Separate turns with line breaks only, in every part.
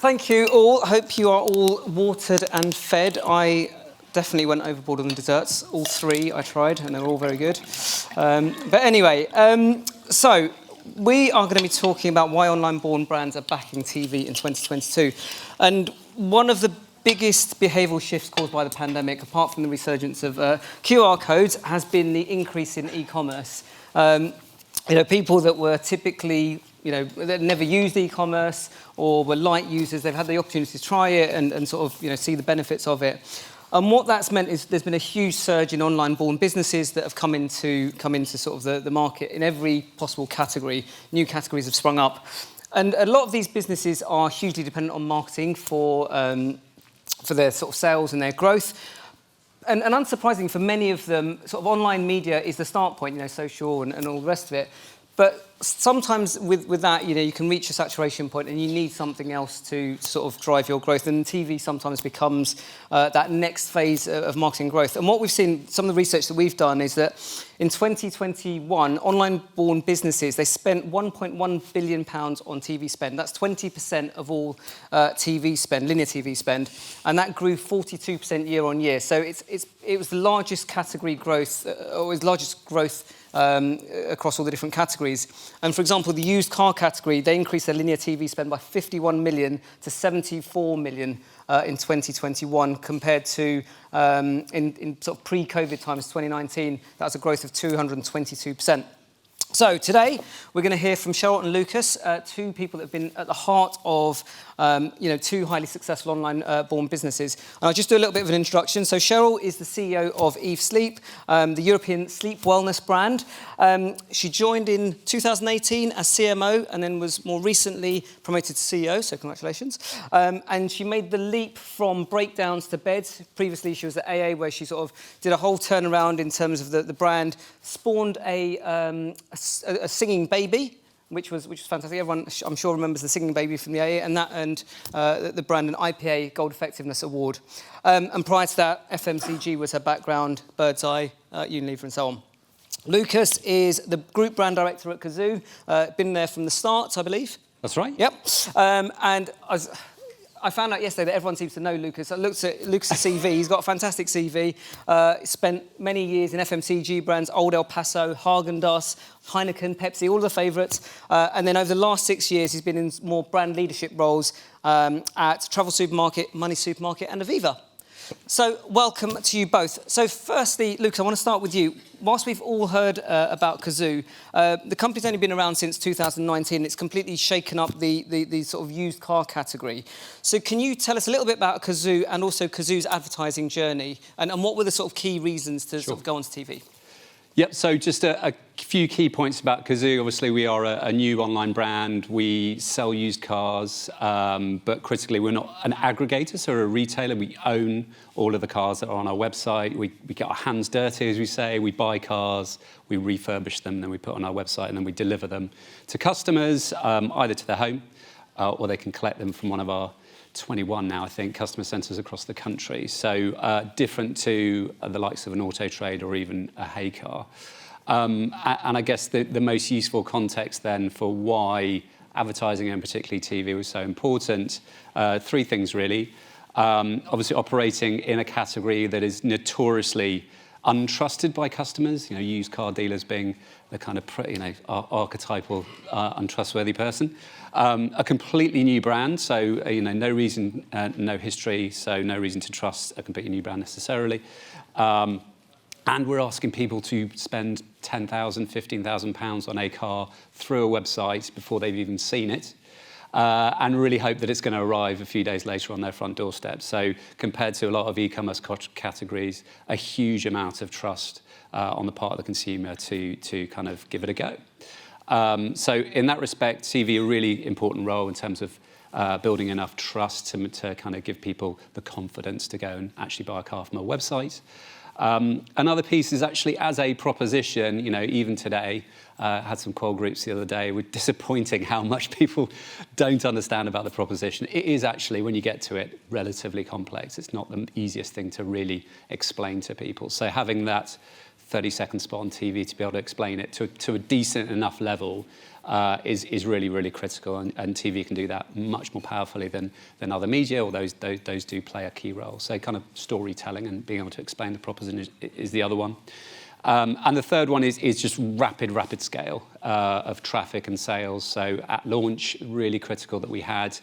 Thank you all. Hope you are all watered and fed. I definitely went overboard on the desserts. All three I tried, and they were all very good. But anyway, so we are going to be talking about why online-born brands are backing TV in 2022. And one of the biggest behavioural shifts caused by the pandemic, apart from the resurgence of QR codes, has been the increase in e-commerce. People that were typically that never used e-commerce or were light users, they've had the opportunity to try it and sort of, see the benefits of it. And what that's meant is there's been a huge surge in online-born businesses that have come into sort of the market in every possible category. New categories have sprung up. And a lot of these businesses are hugely dependent on marketing for their sort of sales and their growth. And unsurprisingly, for many of them, sort of online media is the start point, social and all the rest of it. But sometimes with that, you can reach a saturation point and you need something else to sort of drive your growth. And TV sometimes becomes that next phase of marketing growth. And what we've seen, some of the research that we've done is that in 2021, online-born businesses, they spent £1.1 billion on TV spend. That's 20% of all TV spend, linear TV spend. And that grew 42% year on year. So it was the largest category growth, or was largest growth across all the different categories. And for example, the used car category, they increased their linear TV spend by 51 million to 74 million in 2021, compared to in sort of pre-COVID times, 2019, that was a growth of 222%. So today, we're going to hear from Cheryl and Lucas, two people that have been at the heart of two highly successful online-born businesses. And I'll just do a little bit of an introduction. So Cheryl is the CEO of Eve Sleep, the European sleep wellness brand. She joined in 2018 as CMO and then was more recently promoted to CEO, so congratulations. And she made the leap from breakdowns to beds. Previously, she was at AA, where she sort of did a whole turnaround in terms of the brand, spawned a singing baby, which was fantastic. Everyone, I'm sure, remembers the singing baby from the AA, and that earned the brand an IPA Gold Effectiveness Award. And prior to that, FMCG was her background, Bird's Eye, Unilever, and so on. Lucas is the group brand director at Kazoo. Been there from the start, I believe.
That's right.
Yep. And I found out yesterday that everyone seems to know Lucas. I looked at Lucas' CV. He's got a fantastic CV. Spent many years in FMCG brands, Old El Paso, Häagen-Dazs, Heineken, Pepsi, all the favourites. And then over the last 6 years, he's been in more brand leadership roles at Travel Supermarket, Money Supermarket, and Aviva. So welcome to you both. So firstly, Lucas, I want to start with you. Whilst we've all heard about Kazoo, the company's only been around since 2019. It's completely shaken up the sort of used car category. So can you tell us a little bit about Kazoo and also Kazoo's advertising journey? And what were the sort of key reasons to sort of go onto TV?
Yep, so just a few key points about Kazoo. Obviously, we are a new online brand. We sell used cars, but critically, we're not an aggregator, so we're a retailer. We own all of the cars that are on our website. We get our hands dirty, as we say. We buy cars, we refurbish them, then we put on our website, and then we deliver them to customers, either to their home, or they can collect them from one of our 21 now, I think, customer centres across the country. So different to the likes of an Auto Trade or even a Heycar. And I guess the most useful context then for why advertising and particularly TV was so important, three things really. Obviously operating in a category that is notoriously untrusted by customers, used car dealers being the kind of, archetypal untrustworthy person. A completely new brand, so, no reason, no history, so no reason to trust a completely new brand necessarily. And we're asking people to spend £10,000, £15,000 on a car through a website before they've even seen it. And really hope that it's going to arrive a few days later on their front doorstep. So compared to a lot of e-commerce categories, a huge amount of trust on the part of the consumer to kind of give it a go. So in that respect, TV a really important role in terms of building enough trust to kind of give people the confidence to go and actually buy a car from a website. Another piece is actually as a proposition, even today, had some call groups the other day with disappointing how much people don't understand about the proposition. It is actually, when you get to it, relatively complex. It's not the easiest thing to really explain to people. So having that 30-second spot on TV to be able to explain it to a decent enough level is really, really critical, and TV can do that much more powerfully than other media, or those do play a key role. So kind of storytelling and being able to explain the proposition is the other one. And the third one is just rapid scale of traffic and sales. So at launch, really critical that we had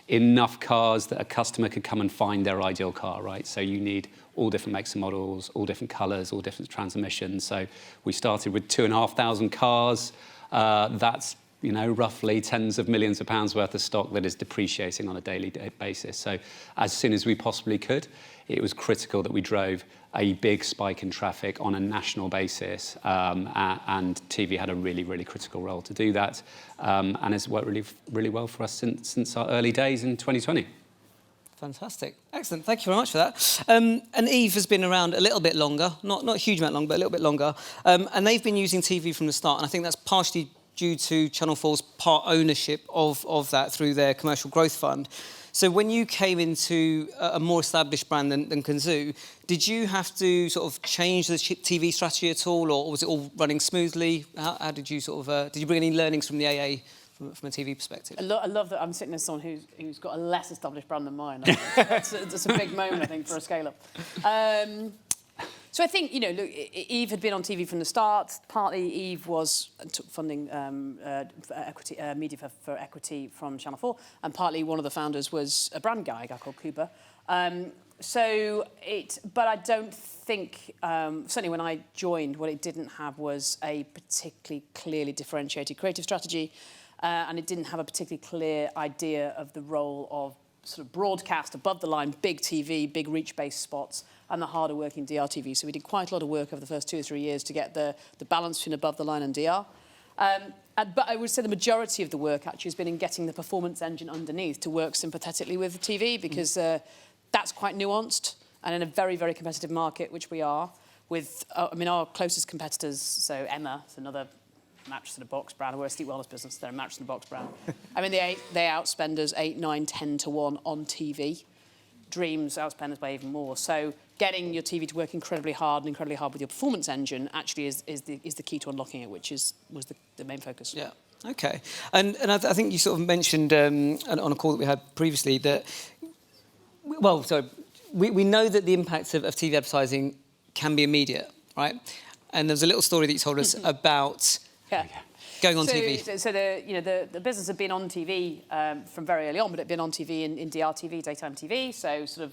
enough cars that a customer could come and find their ideal car, right? So you need all different makes and models, all different colours, all different transmissions. So we started with 2,500 cars. That's roughly tens of millions of pounds worth of stock that is depreciating on a daily basis. So as soon as we possibly could, it was critical that we drove a big spike in traffic on a national basis, and TV had a really, really critical role to do that, and it's worked really, really well for us since our early days in 2020.
Fantastic. Excellent. Thank you very much for that. And Eve has been around a little bit longer, not a huge amount longer, but a little bit longer, and they've been using TV from the start, and I think that's partially due to Channel 4's part ownership of that through their commercial growth fund. So when you came into a more established brand than Kazoo, did you have to sort of change the TV strategy at all, or was it all running smoothly? How did you sort of did you bring any learnings from the AA from a TV perspective?
I love that I'm sitting as someone who's got a less established brand than mine. That's a big moment, I think, for a scale-up. So I think, look, Eve had been on TV from the start. Partly Eve took funding for equity, media for equity from Channel 4, and partly one of the founders was a brand guy, a guy called Cooper. But I don't think, certainly when I joined, what it didn't have was a particularly clearly differentiated creative strategy, and it didn't have a particularly clear idea of the role of sort of broadcast, above the line, big TV, big reach-based spots, and the harder working DR TV. So we did quite a lot of work over the first 2 or 3 years to get the balance between above the line and DR. But I would say the majority of the work actually has been in getting the performance engine underneath to work sympathetically with the TV, because that's quite nuanced, and in a very, very competitive market, which we are, with, our closest competitors, so Emma, it's another mattress in a box brand. We're a sleep wellness business, they're a mattress in a box brand. They outspend us 8, 9, 10 to 1 on TV. Dreams outspend us by even more. So getting your TV to work incredibly hard with your performance engine actually is the key to unlocking it, which was the main focus.
Yeah. Okay. And I think you sort of mentioned on a call that we had previously that, we know that the impact of TV advertising can be immediate, right? And there's a little story that you told us about going on TV.
So the business had been on TV from very early on, but it had been on TV in DRTV, daytime TV, so sort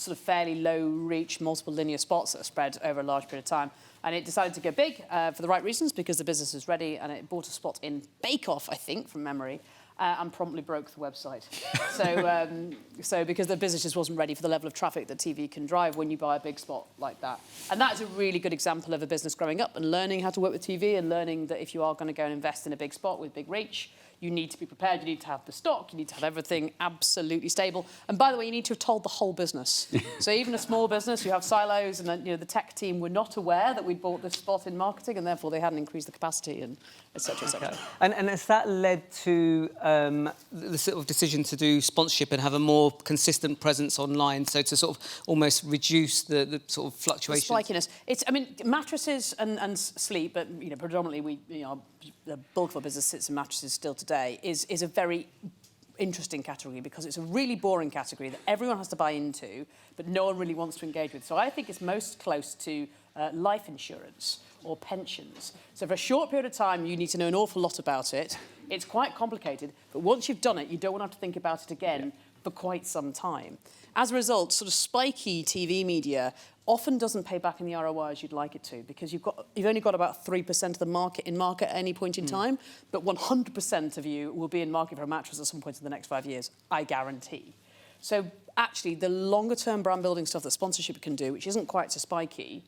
of fairly low reach, multiple linear spots that are spread over a large period of time. And it decided to go big for the right reasons, because the business was ready, and it bought a spot in Bake Off, I think, from memory, and promptly broke the website. So because the business just wasn't ready for the level of traffic that TV can drive when you buy a big spot like that. And that is a really good example of a business growing up and learning how to work with TV, and learning that if you are going to go and invest in a big spot with big reach, you need to be prepared, you need to have the stock, you need to have everything absolutely stable. And by the way, you need to have told the whole business. So even a small business, you have silos, and then the tech team were not aware that we'd bought this spot in marketing, and therefore they hadn't increased the capacity, and et cetera, et cetera.
Okay. And has that led to the sort of decision to do sponsorship and have a more consistent presence online, so to sort of almost reduce the sort of fluctuations?
The spikiness. Mattresses and sleep, but predominantly the bulk of our business sits in mattresses still today, is a very interesting category, because it's a really boring category that everyone has to buy into, but no one really wants to engage with. So I think it's most close to life insurance or pensions. So for a short period of time, you need to know an awful lot about it. It's quite complicated, but once you've done it, you don't want to have to think about it again for quite some time. As a result, sort of spiky TV media often doesn't pay back in the ROI as you'd like it to, because you've only got about 3% of the market in market at any point in time, but 100% of you will be in market for a mattress at some point in the next 5 years, I guarantee. So actually, the longer-term brand building stuff that sponsorship can do, which isn't quite so spiky,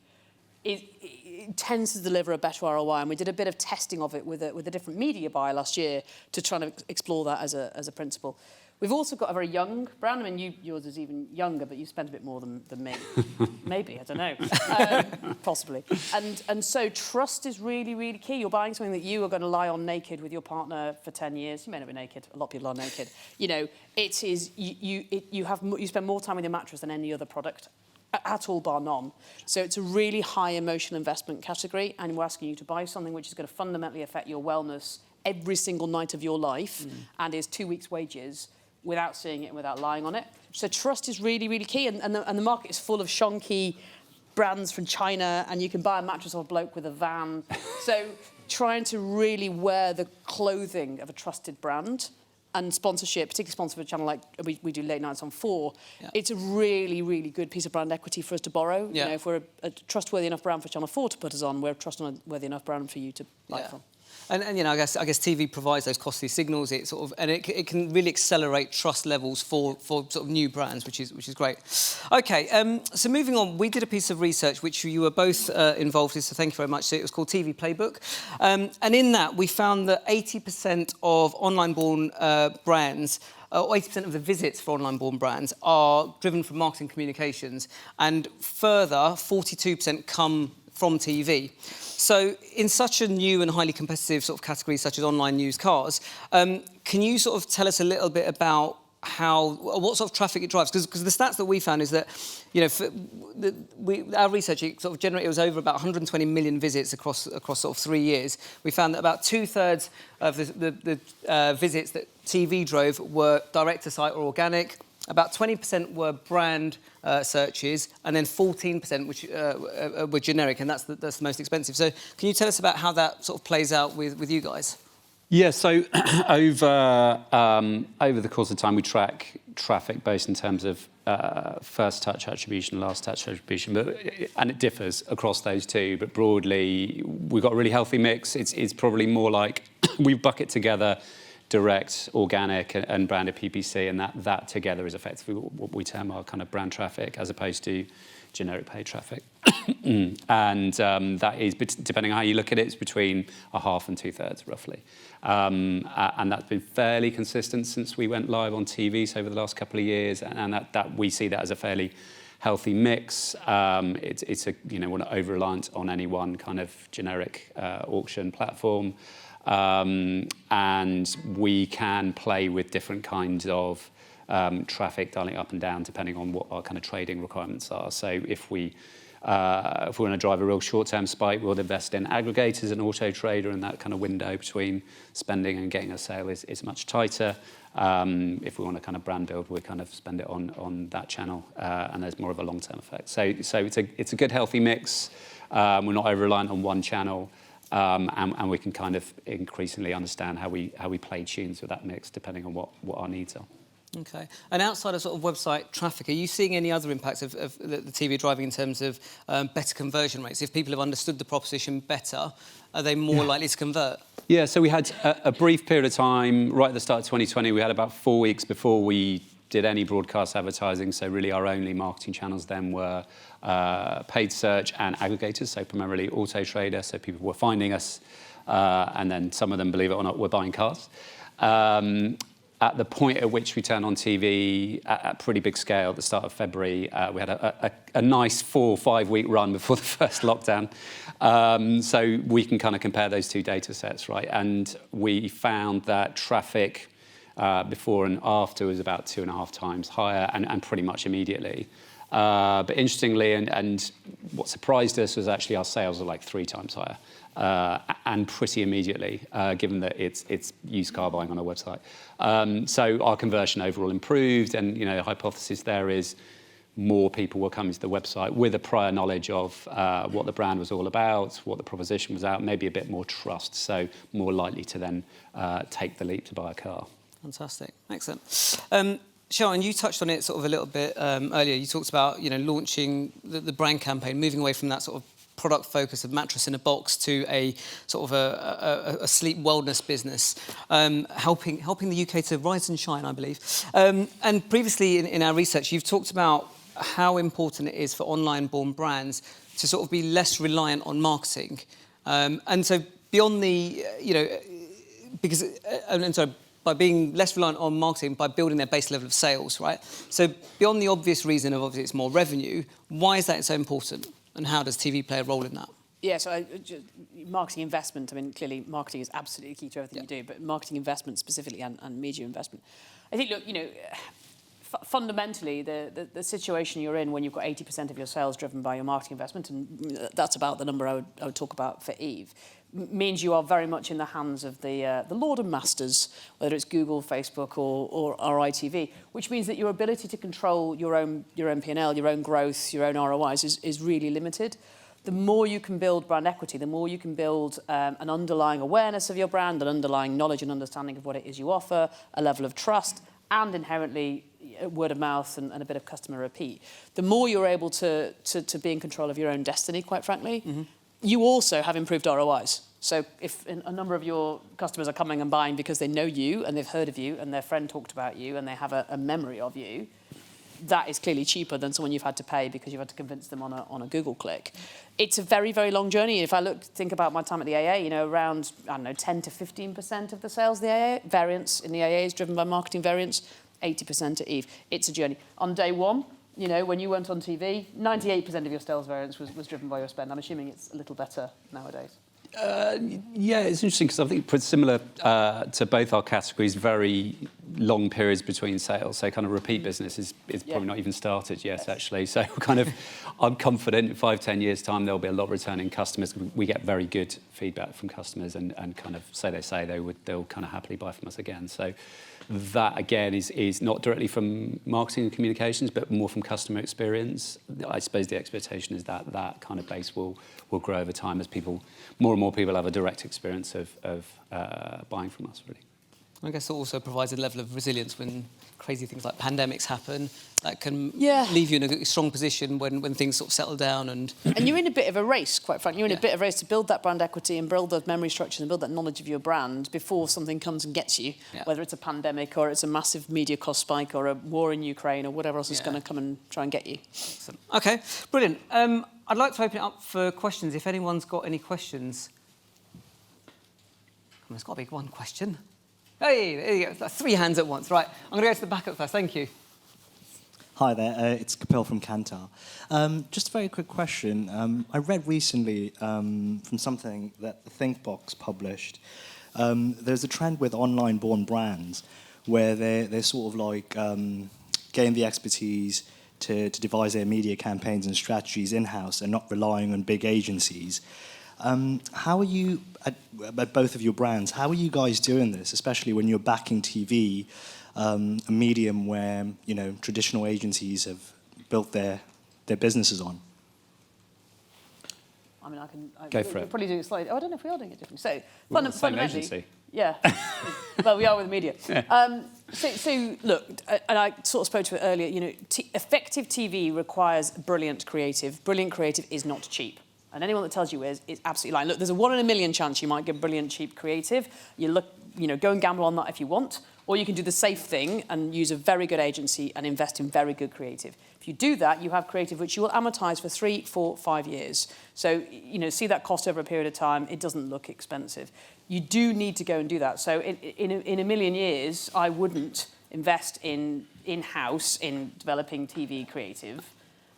it tends to deliver a better ROI, and we did a bit of testing of it with a different media buyer last year to try to explore that as a principle. We've also got a very young brand. Yours is even younger, but you spent a bit more than me. Maybe, I don't know. Possibly. And so trust is really, really key. You're buying something that you are going to lie on naked with your partner for 10 years. You may not be naked. A lot of people are naked. It is, you spend more time with your mattress than any other product at all, bar none. So it's a really high emotional investment category, and we're asking you to buy something which is going to fundamentally affect your wellness every single night of your life and is 2 weeks' wages without seeing it and without lying on it. So trust is really, really key. And the market is full of shonky brands from China, and you can buy a mattress off a bloke with a van. So trying to really wear the clothing of a trusted brand and sponsorship, particularly sponsor of a channel like we do Late Nights on 4, it's a really, really good piece of brand equity for us to borrow. You know, if we're a trustworthy enough brand for Channel 4 to put us on, we're a trustworthy enough brand for you to buy from.
And you know, I guess TV provides those costly signals. It sort of, and it can really accelerate trust levels for sort of new brands, which is great. Okay, so moving on, we did a piece of research which you were both involved in. So thank you very much. So it was called TV Playbook, and in that we found that 80% of online-born brands. 80% of the visits for online-born brands are driven from marketing communications, and further, 42% come from TV. So in such a new and highly competitive sort of category such as online used cars, can you sort of tell us a little bit about what sort of traffic it drives? Because the stats that we found is that, you know, our research it sort of generated, it was over about 120 million visits across sort of 3 years. We found that about 2/3 of the visits that TV drove were direct to site or organic. About 20% were brand searches, and then 14% which were generic, and that's the most expensive. So can you tell us about how that sort of plays out with you guys?
Yeah, so over the course of time, we track traffic both in terms of first touch attribution, last touch attribution, and it differs across those two. But broadly, we've got a really healthy mix. It's probably more like we bucket together direct, organic, and branded PPC, and that together is effectively what we term our kind of brand traffic, as opposed to generic paid traffic. And that is, depending on how you look at it, it's between a half and 2/3, roughly. And that's been fairly consistent since we went live on TV over the last couple of years, and that we see that as a fairly healthy mix. It's we're not over-reliant on any one kind of generic auction platform. And we can play with different kinds of traffic, dialing up and down, depending on what our kind of trading requirements are. So if we want to drive a real short-term spike, we'll invest in aggregators and Auto Trader, and that kind of window between spending and getting a sale is much tighter. If we want to kind of brand build, we kind of spend it on that channel, and there's more of a long-term effect. So it's a good, healthy mix. We're not over-reliant on one channel. And we can kind of increasingly understand how we play tunes with that mix, depending on what our needs are.
Okay. And outside of sort of website traffic, are you seeing any other impacts of the TV driving in terms of better conversion rates? If people have understood the proposition better, are they more likely to convert? Yeah,
so we had a brief period of time, right at the start of 2020, we had about 4 weeks before we did any broadcast advertising, so really our only marketing channels then were paid search and aggregators, so primarily Auto Trader, so people were finding us, and then some of them, believe it or not, were buying cars. At the point at which we turned on TV at pretty big scale at the start of February, we had a nice 4 or 5 week run before the first lockdown. So we can kind of compare those two data sets, right? And we found that traffic before and after was about 2.5 times higher, and pretty much immediately. But interestingly, and what surprised us was actually our sales are like 3 times higher, and pretty immediately, given that it's used car buying on a website. So our conversion overall improved, and the hypothesis there is more people were coming to the website with a prior knowledge of what the brand was all about, what the proposition was out, maybe a bit more trust, so more likely to then take the leap to buy a car.
Fantastic, excellent. Sharon, you touched on it sort of a little bit earlier. You talked about launching the brand campaign, moving away from that sort of product focus of mattress in a box to a sort of a sleep wellness business, helping the UK to rise and shine, I believe. And previously in our research, you've talked about how important it is for online-born brands to sort of be less reliant on marketing, and so beyond the because by being less reliant on marketing, by building their base level of sales, right? So beyond the obvious reason of obviously it's more revenue, why is that so important? And how does TV play a role in that?
Yeah, so marketing investment, I mean, clearly marketing is absolutely key to everything you do, but marketing investment specifically and media investment. I think, look, fundamentally, the situation you're in when you've got 80% of your sales driven by your marketing investment, and that's about the number I would talk about for Eve, means you are very much in the hands of the lord and masters, whether it's Google, Facebook, or ITV, which means that your ability to control your own P&L, your own growth, your own ROIs is really limited. The more you can build brand equity, the more you can build an underlying awareness of your brand, an underlying knowledge and understanding of what it is you offer, a level of trust, and inherently word of mouth and a bit of customer repeat. The more you're able to be in control of your own destiny, quite frankly, you also have improved ROIs. So if a number of your customers are coming and buying because they know you and they've heard of you and their friend talked about you and they have a memory of you, that is clearly cheaper than someone you've had to pay because you've had to convince them on a Google click. It's a very, very long journey. If I think about my time at the AA, around, 10 to 15% of the sales of the AA, variance in the AA is driven by marketing variance, 80% at Eve. It's a journey. On day one, when you went on TV, 98% of your sales variance was driven by your spend. I'm assuming it's a little better nowadays.
Yeah, it's interesting because I think pretty similar to both our categories, very long periods between sales. So kind of repeat business is probably not even started yet, actually. So I'm confident in 5-10 years' time there'll be a lot of returning customers. We get very good feedback from customers and kind of they'll kind of happily buy from us again. So that again is not directly from marketing and communications, but more from customer experience. I suppose the expectation is that that kind of base will grow over time as more and more people have a direct experience of buying from us, really.
I guess it also provides a level of resilience when crazy things like pandemics happen. That can leave you in a strong position when things sort of settle down. And
you're in a bit of a race, quite frankly. You're in a bit of a race to build that brand equity and build those memory structures and build that knowledge of your brand before something comes and gets you, whether it's a pandemic or it's a massive media cost spike or a war in Ukraine or whatever else is going to come and try and get you.
Excellent. OK, brilliant. I'd like to open it up for questions. If anyone's got any questions. There's got to be one question. Hey, there you go. 3 hands at once. Right, I'm going to go to the backup first. Thank you.
Hi there, it's Kapil from Kantar. Just a very quick question. I read recently from something that the ThinkBox published. There's a trend with online-born brands where they're sort of like getting the expertise to devise their media campaigns and strategies in-house and not relying on big agencies. How are you, at both of your brands, how are you guys doing this, especially when you're backing TV, a medium where, traditional agencies have built their businesses on?
I mean,
Go for it.
Probably do it slightly. I don't know if we are doing it differently. So,
same agency.
Yeah. Well, we are with media. So look, and I sort of spoke to it earlier, effective TV requires brilliant creative. Brilliant creative is not cheap. And anyone that tells you is absolutely lying. Look, there's a 1 in a million chance you might get brilliant, cheap creative. Go and gamble on that if you want. Or you can do the safe thing and use a very good agency and invest in very good creative. If you do that, you have creative which you will amortize for 3, 4, 5 years. So, see that cost over a period of time. It doesn't look expensive. You do need to go and do that. So in a million years, I wouldn't invest in-house in developing TV creative.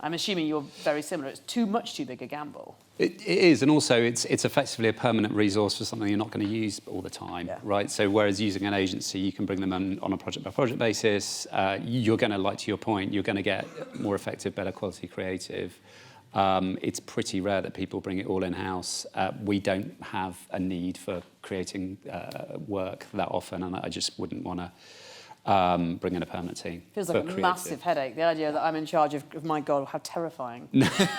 I'm assuming you're very similar. It's too big a gamble.
It is, and also it's effectively a permanent resource for something you're not going to use all the time, right? So whereas using an agency, you can bring them on a project-by-project basis. You're going to, like to your point, you're going to get more effective, better quality creative. It's pretty rare that people bring it all in-house. We don't have a need for creating work that often, and I just wouldn't want to bring in a permanent team.
Feels like a massive headache, the idea that I'm in charge of my God, how terrifying.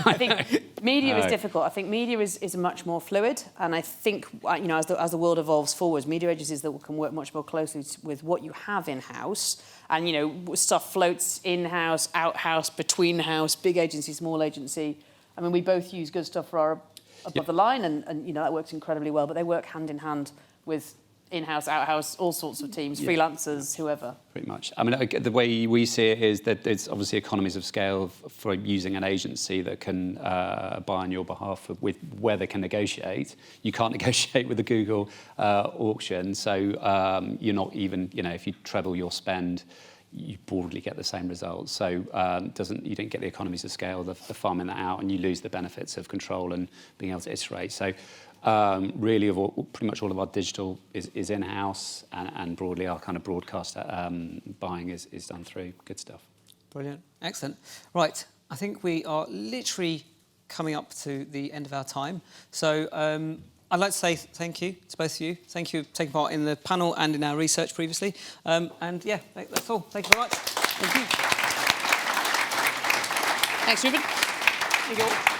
I think media is difficult. I think media is much more fluid. And I think, as the world evolves forwards, media agencies that can work much more closely with what you have in-house. And, stuff floats in-house, out-house, between-house, big agency, small agency. I mean, we both use good stuff for our above the line, and that works incredibly well. But they work hand in hand with in-house, out-house, all sorts of teams, freelancers, whoever. Pretty
much. I mean, the way we see it is that there's obviously economies of scale for using an agency that can buy on your behalf with where they can negotiate. You can't negotiate with the Google auction, so you're not even, if you treble your spend, you broadly get the same results. So you don't get the economies of scale of farming that out, and you lose the benefits of control and being able to iterate. So Really, pretty much all of our digital is in-house, and broadly our kind of broadcast buying is done through. Good stuff.
Brilliant. Excellent. Right, I think we are literally coming up to the end of our time. So I'd like to say thank you to both of you. Thank you for taking part in the panel and in our research previously. And yeah, that's all. Thank you very much. Thank you.
Thanks, Ruben. Thank you all.